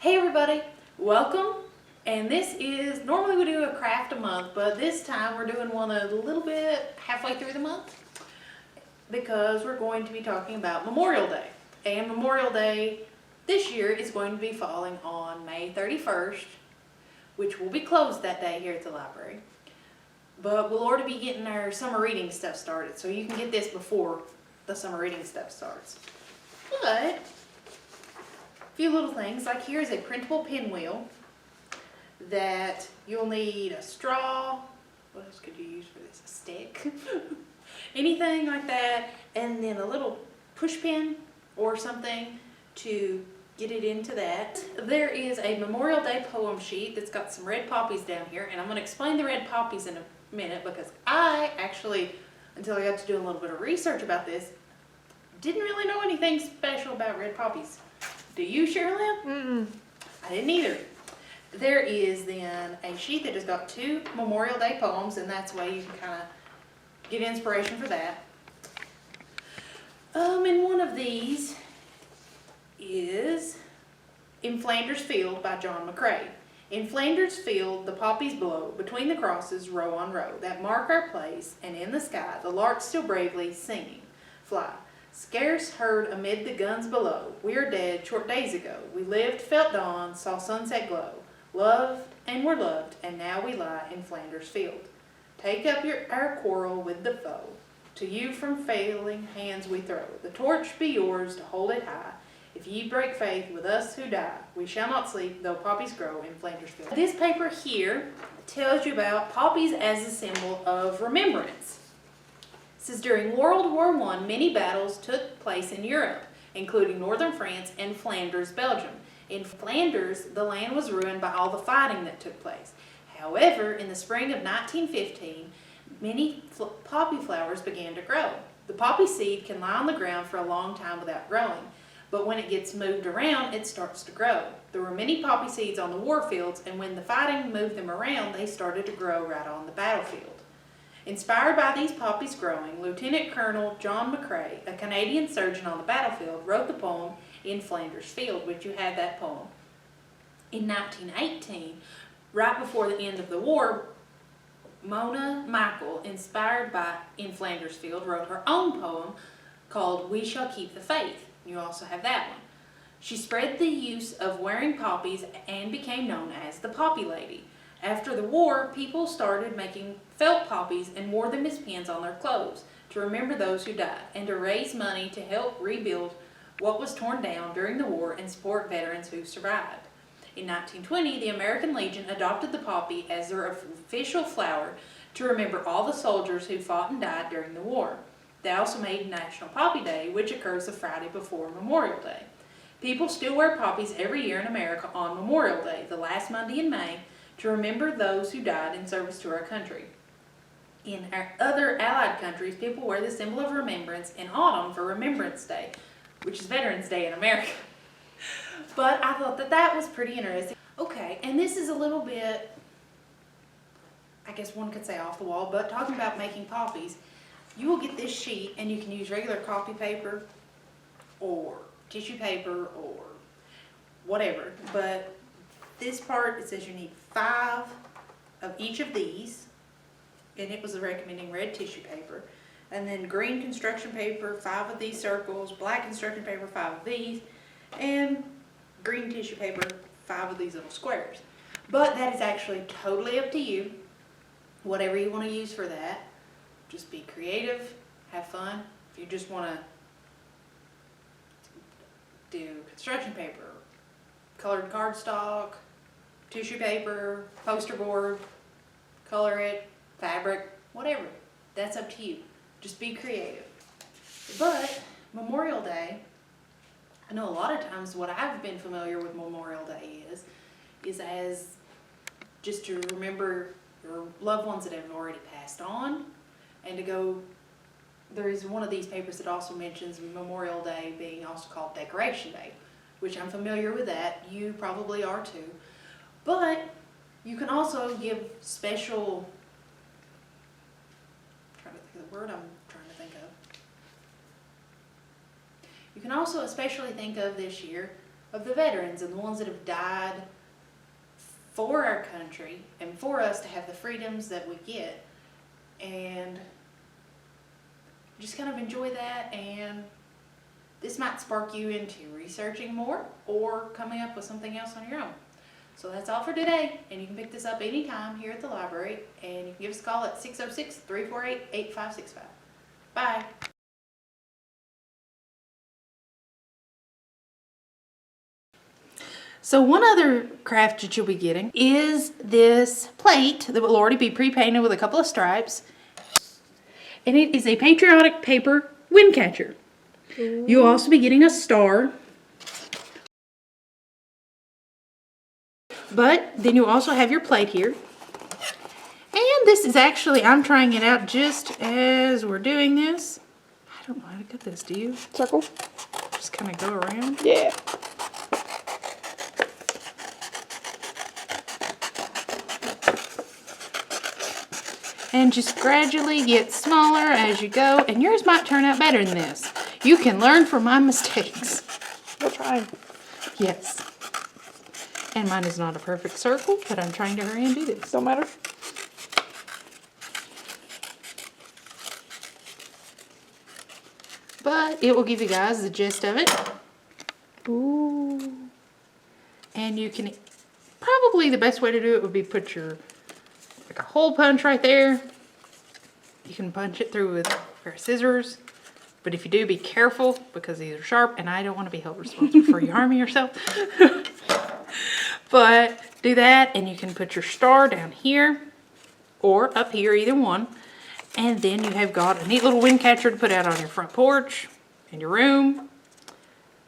Hey everybody, welcome. And this is, normally we do a craft a month, but this time we're doing one a little bit halfway through the month because we're going to be talking about Memorial Day. And Memorial Day this year is going to be falling on May 31st, which will be closed that day here at the library. But we'll already be getting our summer reading stuff started, so you can get this before the summer reading stuff starts. But a few little things, like here's a printable pinwheel that you'll need a straw. What else could you use for this? A stick? Anything like that. And then a little push pin or something to get it into that. There is a Memorial Day poem sheet that's got some red poppies down here, and I'm going to explain the red poppies in a minute because I actually, until I got to do a little bit of research about this, didn't really know anything special about red poppies. Do you, Sherilyn? Mm-mm. I didn't either. There is then a sheet that has got 2 Memorial Day poems, and that's why you can kind of get inspiration for that. And one of these is In Flanders Field by John McCrae. In Flanders Field, the poppies blow between the crosses, row on row, that mark our place, and in the sky the larks still bravely singing fly. Scarce heard amid the guns below, we are dead short days ago. We lived, felt dawn, saw sunset glow, loved and were loved, and now we lie in Flanders Field. Take up our quarrel with the foe, to you from failing hands we throw. The torch be yours to hold it high. If ye break faith with us who die, we shall not sleep, though poppies grow in Flanders Field. This paper here tells you about poppies as a symbol of remembrance. It says during World War I, many battles took place in Europe, including northern France and Flanders, Belgium. In Flanders, the land was ruined by all the fighting that took place. However, in the spring of 1915, many poppy flowers began to grow. The poppy seed can lie on the ground for a long time without growing, but when it gets moved around, it starts to grow. There were many poppy seeds on the war fields, and when the fighting moved them around, they started to grow right on the battlefield. Inspired by these poppies growing, Lieutenant Colonel John McCrae, a Canadian surgeon on the battlefield, wrote the poem In Flanders Field, which you have that poem. In 1918, right before the end of the war, Mona Michael, inspired by In Flanders Field, wrote her own poem called We Shall Keep the Faith. You also have that one. She spread the use of wearing poppies and became known as the Poppy Lady. After the war, people started making felt poppies and wore them as pins on their clothes to remember those who died and to raise money to help rebuild what was torn down during the war and support veterans who survived. In 1920, the American Legion adopted the poppy as their official flower to remember all the soldiers who fought and died during the war. They also made National Poppy Day, which occurs the Friday before Memorial Day. People still wear poppies every year in America on Memorial Day, the last Monday in May, to remember those who died in service to our country. In our other allied countries, people wear the symbol of remembrance in autumn for Remembrance Day, which is Veterans Day in America. But I thought that was pretty interesting. Okay, and this is a little bit, I guess one could say off the wall, but talking about making poppies, you will get this sheet and you can use regular copy paper or tissue paper or whatever, but this part, it says you need 5 of each of these, and it was recommending red tissue paper, and then green construction paper, 5 of these circles, black construction paper, 5 of these, and green tissue paper, 5 of these little squares. But that is actually totally up to you, whatever you want to use for that. Just be creative, have fun. If you just want to do construction paper, colored cardstock, tissue paper, poster board, color it, fabric, whatever. That's up to you. Just be creative. But Memorial Day, I know a lot of times what I've been familiar with Memorial Day is as just to remember your loved ones that have already passed on, and to go, there is one of these papers that also mentions Memorial Day being also called Decoration Day, which I'm familiar with that. You probably are too. But you can also give special, I'm trying to think of the word I'm trying to think of. You can also especially think of this year of the veterans and the ones that have died for our country and for us to have the freedoms that we get, and just kind of enjoy that. And this might spark you into researching more or coming up with something else on your own. So that's all for today, and you can pick this up anytime here at the library, and you can give us a call at 606-348-8565. Bye. So one other craft that you'll be getting is this plate that will already be pre-painted with a couple of stripes. And it is a patriotic paper wind catcher. You'll also be getting a star. But then you also have your plate here. And this is actually, I'm trying it out just as we're doing this. I don't know how to get this, do you? Circle? Just kind of go around. Yeah. And just gradually get smaller as you go. And yours might turn out better than this. You can learn from my mistakes. We'll try. Yes. And mine is not a perfect circle, but I'm trying to hurry and do this. Don't matter. But it will give you guys the gist of it. Ooh. And you can, probably the best way to do it would be put your, like a hole punch right there. You can punch it through with a pair of scissors. But if you do, be careful because these are sharp and I don't want to be held responsible for you harming yourself. But do that, and you can put your star down here or up here, either one. And then you have got a neat little wind catcher to put out on your front porch, in your room.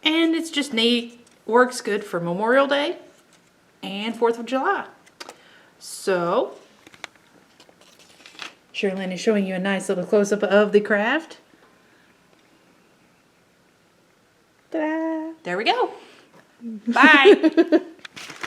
And it's just neat. Works good for Memorial Day and 4th of July. So, Sherilyn is showing you a nice little close-up of the craft. Ta-da! There we go. Bye.